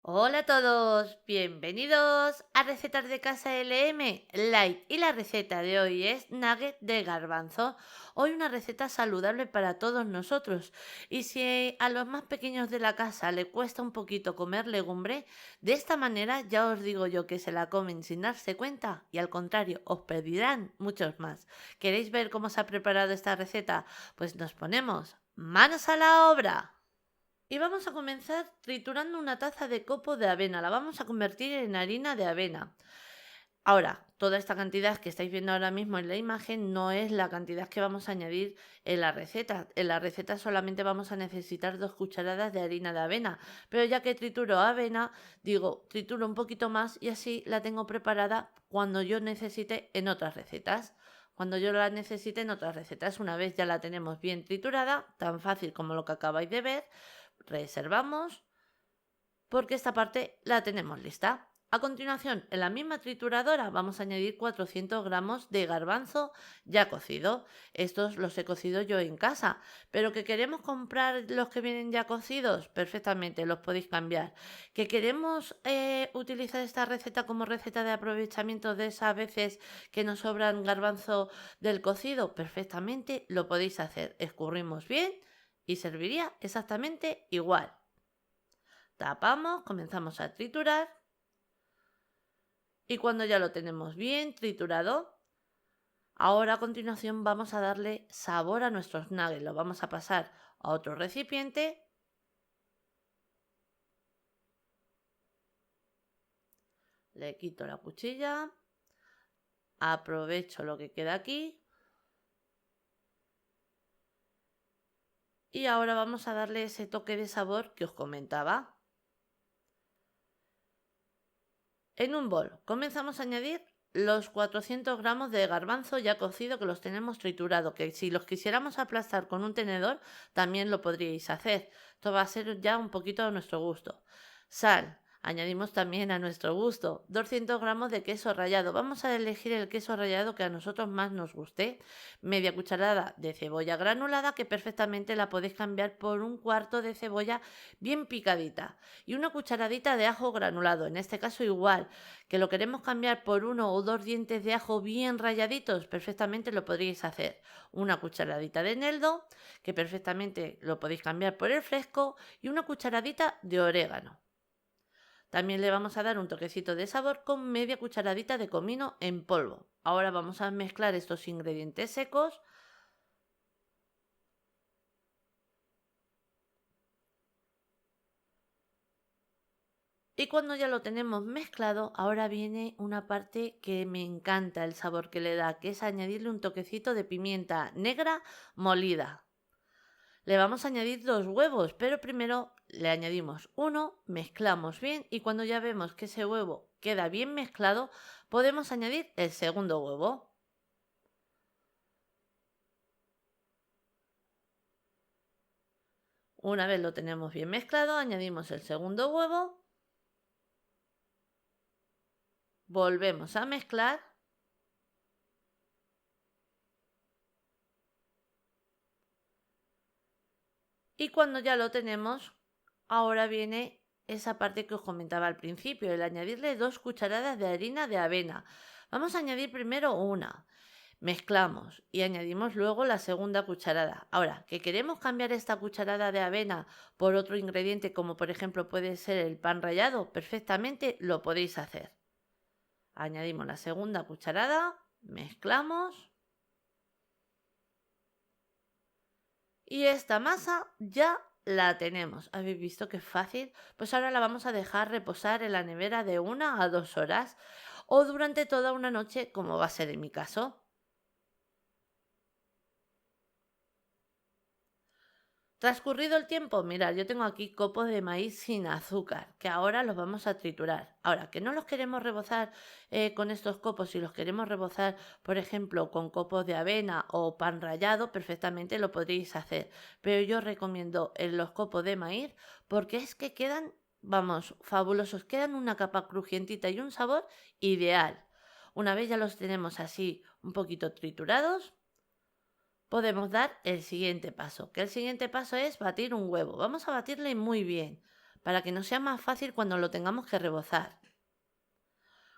Hola a todos, bienvenidos a Recetas de Casa LM Light y la receta de hoy es nugget de garbanzo. Hoy una receta saludable para todos nosotros y si a los más pequeños de la casa le cuesta un poquito comer legumbre, de esta manera ya os digo yo que se la comen sin darse cuenta y al contrario os pedirán muchos más. ¿Queréis ver cómo se ha preparado esta receta? Pues nos ponemos manos a la obra. Y vamos a comenzar triturando una taza de copo de avena. La vamos a convertir en harina de avena. Ahora, toda esta cantidad que estáis viendo ahora mismo en la imagen no es la cantidad que vamos a añadir en la receta. En la receta solamente vamos a necesitar 2 cucharadas de harina de avena. Pero ya que trituro avena, digo, trituro un poquito más y así la tengo preparada cuando yo necesite en otras recetas. Cuando yo la necesite en otras recetas, una vez ya la tenemos bien triturada, tan fácil como lo que acabáis de ver, reservamos porque esta parte la tenemos lista. A continuación, en la misma trituradora vamos a añadir 400 gramos de garbanzo ya cocido. Estos los he cocido yo en casa, pero que queremos comprar los que vienen ya cocidos, perfectamente los podéis cambiar. Que queremos utilizar esta receta como receta de aprovechamiento de esas veces que nos sobran garbanzo del cocido, perfectamente lo podéis hacer. Escurrimos bien y serviría exactamente igual. Tapamos, comenzamos a triturar y cuando ya lo tenemos bien triturado, ahora a continuación vamos a darle sabor a nuestros nuggets. Lo vamos a pasar a otro recipiente. Le quito la cuchilla. Aprovecho lo que queda aquí. Y ahora vamos a darle ese toque de sabor que os comentaba. En un bol comenzamos a añadir los 400 gramos de garbanzo ya cocido que los tenemos triturado, que si los quisiéramos aplastar con un tenedor también lo podríais hacer. Esto va a ser ya un poquito a nuestro gusto. Sal. Añadimos también a nuestro gusto 200 gramos de queso rallado. Vamos a elegir el queso rallado que a nosotros más nos guste. Media cucharada de cebolla granulada que perfectamente la podéis cambiar por un cuarto de cebolla bien picadita. Y una cucharadita de ajo granulado. En este caso igual que lo queremos cambiar por 1 o 2 dientes de ajo bien rayaditos, perfectamente lo podríais hacer. Una cucharadita de eneldo, que perfectamente lo podéis cambiar por el fresco, y una cucharadita de orégano. También le vamos a dar un toquecito de sabor con media cucharadita de comino en polvo. Ahora vamos a mezclar estos ingredientes secos. Y cuando ya lo tenemos mezclado, ahora viene una parte que me encanta el sabor que le da, que es añadirle un toquecito de pimienta negra molida. Le vamos a añadir 2 huevos, pero primero le añadimos uno, mezclamos bien y cuando ya vemos que ese huevo queda bien mezclado, podemos añadir el segundo huevo. Una vez lo tenemos bien mezclado, añadimos el segundo huevo, volvemos a mezclar y cuando ya lo tenemos, ahora viene esa parte que os comentaba al principio, el añadirle 2 cucharadas de harina de avena. Vamos a añadir primero una. Mezclamos y añadimos luego la segunda cucharada. Ahora, que queremos cambiar esta cucharada de avena por otro ingrediente como por ejemplo puede ser el pan rallado, perfectamente lo podéis hacer. Añadimos la segunda cucharada, mezclamos y esta masa ya la tenemos. ¿Habéis visto qué fácil? Pues ahora la vamos a dejar reposar en la nevera de 1 a 2 horas o durante toda una noche como va a ser en mi caso. Transcurrido el tiempo, mirad, yo tengo aquí copos de maíz sin azúcar, que ahora los vamos a triturar. Ahora, que no los queremos rebozar con estos copos, si los queremos rebozar, por ejemplo, con copos de avena o pan rallado, perfectamente lo podréis hacer. Pero yo recomiendo en los copos de maíz porque es que quedan, vamos, fabulosos, quedan una capa crujientita y un sabor ideal. Una vez ya los tenemos así un poquito triturados, podemos dar el siguiente paso, que el siguiente paso es batir un huevo. Vamos a batirle muy bien. para que nos sea más fácil cuando lo tengamos que rebozar.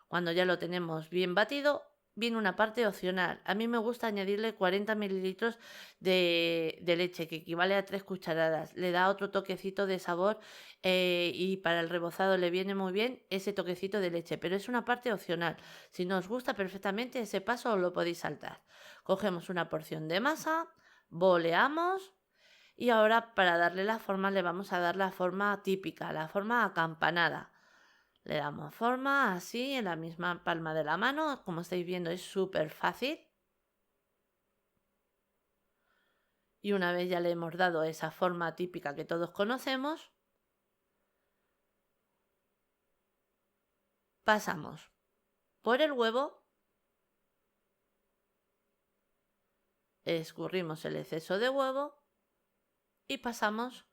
Cuando ya lo tenemos bien batido, viene una parte opcional. A mí me gusta añadirle 40 mililitros de leche, que equivale a 3 cucharadas. Le da otro toquecito de sabor y para el rebozado le viene muy bien ese toquecito de leche, pero es una parte opcional. Si no os gusta perfectamente ese paso, os lo podéis saltar. Cogemos una porción de masa, boleamos y ahora para darle la forma le vamos a dar la forma típica, la forma acampanada. Le damos forma así en la misma palma de la mano. Como estáis viendo es súper fácil. Y una vez ya le hemos dado esa forma típica que todos conocemos, pasamos por el huevo, escurrimos el exceso de huevo y pasamos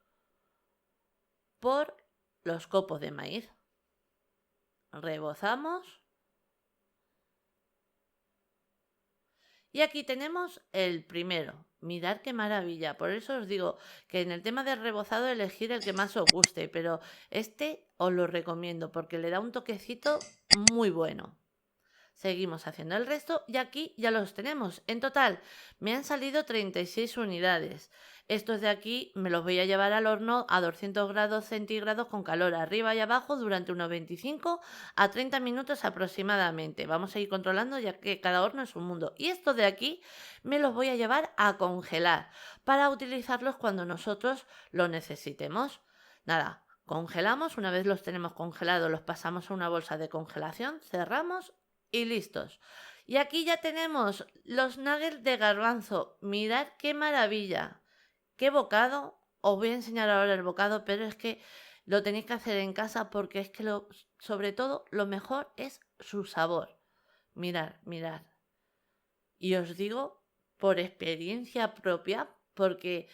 por los copos de maíz. Rebozamos. Y aquí tenemos el primero. Mirad qué maravilla. Por eso os digo que en el tema del rebozado elegir el que más os guste, pero este os lo recomiendo porque le da un toquecito muy bueno. Seguimos haciendo el resto y aquí ya los tenemos. En total me han salido 36 unidades. Estos de aquí me los voy a llevar al horno a 200 grados centígrados con calor arriba y abajo durante unos 25 a 30 minutos aproximadamente. Vamos a ir controlando ya que cada horno es un mundo. Y estos de aquí me los voy a llevar a congelar para utilizarlos cuando nosotros los necesitemos. Nada, congelamos, una vez los tenemos congelados los pasamos a una bolsa de congelación, cerramos y listos. Y aquí ya tenemos los nuggets de garbanzo. Mirad qué maravilla. Qué bocado. Os voy a enseñar ahora el bocado, pero es que lo tenéis que hacer en casa porque es que sobre todo lo mejor es su sabor. Mirad, mirad. Y os digo por experiencia propia, porque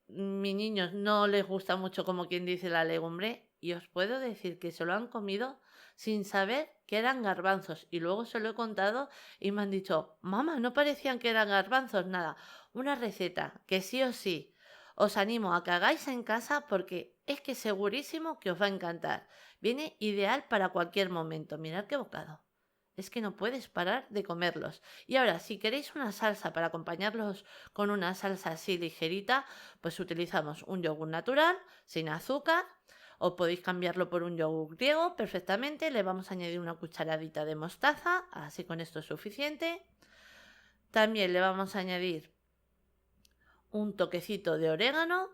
mis niños no les gusta mucho como quien dice la legumbre, y os puedo decir que se lo han comido sin saber que eran garbanzos. Y luego se lo he contado y me han dicho, mamá, no parecían que eran garbanzos, nada. Una receta que sí o sí os animo a que hagáis en casa porque es que segurísimo que os va a encantar. Viene ideal para cualquier momento. Mirad qué bocado. Es que no puedes parar de comerlos. Y ahora, si queréis una salsa para acompañarlos con una salsa así ligerita, pues utilizamos un yogur natural, sin azúcar, o podéis cambiarlo por un yogur griego perfectamente. Le vamos a añadir una cucharadita de mostaza, así con esto es suficiente. También le vamos a añadir un toquecito de orégano.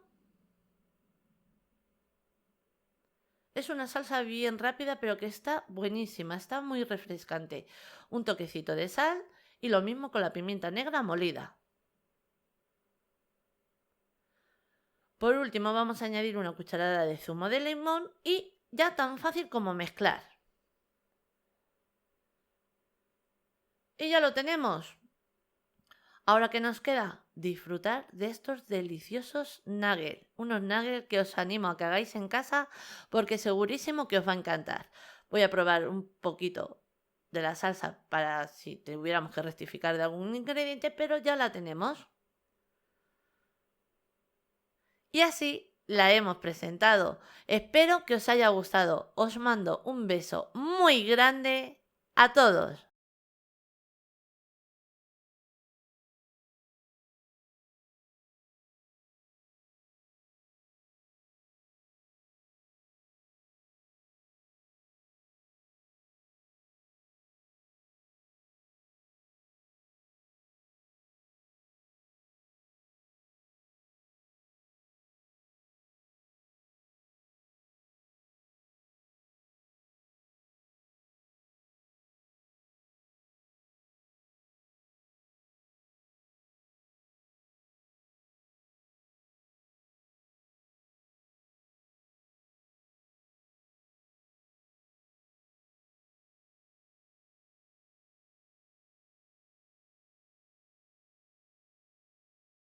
Es una salsa bien rápida, pero que está buenísima, está muy refrescante. Un toquecito de sal y lo mismo con la pimienta negra molida. Por último vamos a añadir una cucharada de zumo de limón y ya tan fácil como mezclar. Y ya lo tenemos. Ahora que nos queda disfrutar de estos deliciosos nuggets. Unos nuggets que os animo a que hagáis en casa porque segurísimo que os va a encantar. Voy a probar un poquito de la salsa para si tuviéramos que rectificar de algún ingrediente, pero ya la tenemos. Y así la hemos presentado. Espero que os haya gustado. Os mando un beso muy grande a todos.